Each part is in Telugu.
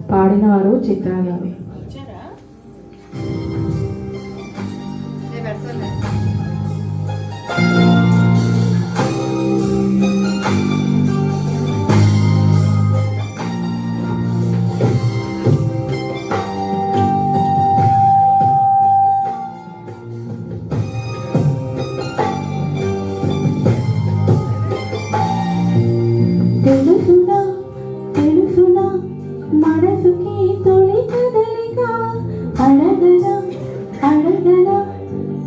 పాడిన వారు చిత్ర గారు. తెలుసునా తెలుసునా మనసుకి తొలి కదలిక అడగనా అడగనా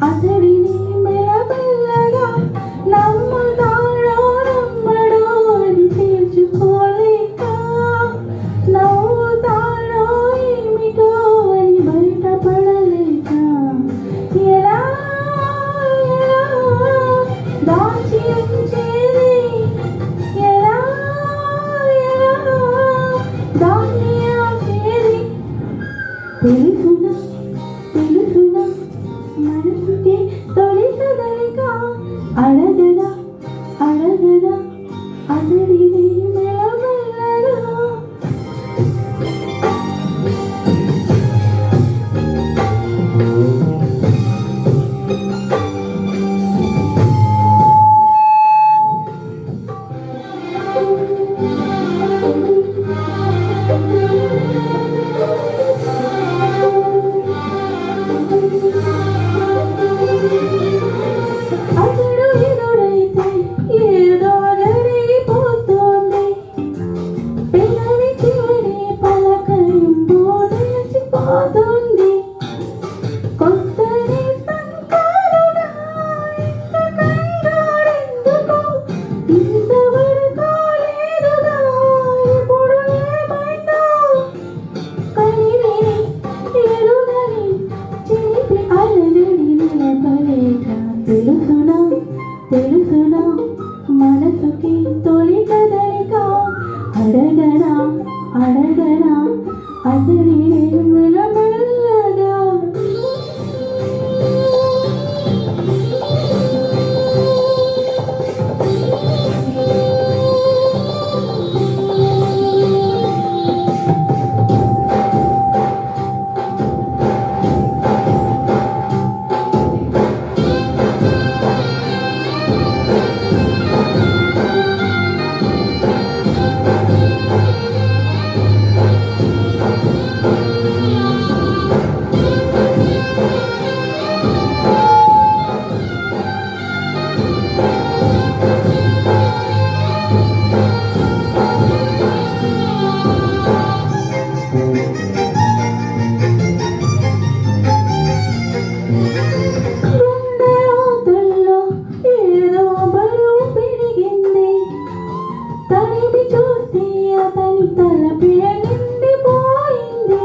అతడిని మెల్లమెల్లగా నమ్ముతాడో నమ్మడో అని తీర్చుకోలేక నవ్వుతాడో ఏమిటో అని బయటపడలేక ఎలా ఎలా దాచి ఉంచేది తెలుసునా తెలుసునా మనసుకి తొలి కదలిక అడగనా అడగనా అతడిని మెల్లమెల్లగా అతడు ఎదురైతే ఏదో జరిగిపోతుంది పెదవి చివరి పలకరింపు నిలిచిపోతుంది కొత్త సంకారుడా ఇంత కంగారెందుకు ఇంతవరకు లేదుగా ఇప్పుడు ఏమైందో కనివి ఎరుగని చిలిపి అలజడి నిలబలేక తెలుసునా తెలుసునా మనసుకి తొలి కదలిక అడగనా అడగనా అతడిని మెల్లమెల్లగా గుండెలోతుల్లో ఏదో బరువు పెరిగింది తనివి చూస్తే అతని తలపే నిండిపోయింది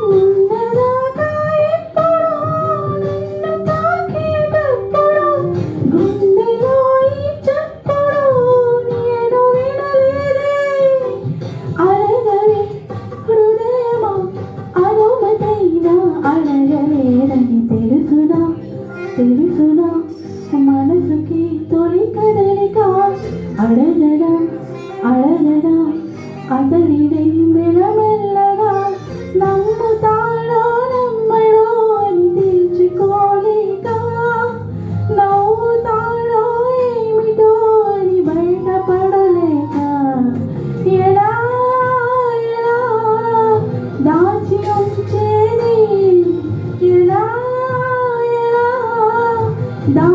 నిన్నదాకా ఎప్పుడో నిన్ను తాకేటప్పుడు గుండెలో ఈ చప్పుడు నేను వినలేదే అడగవే హృదయమా అనుమతైనా అడగలేదని తెలుసునా తెలుసునా మనసుకి తొలి కదలిక అడగనా అడగనా అతడిని మెల్లమెల్లగా నమ్ముతాడో నమ్మడో అని తీర్చుకోలేక నవ్వుతాడో ఏమిటో అని బయటపడలేక ఎలా ఎలా దాచి ఉంచేది ఎలా ఎలా దా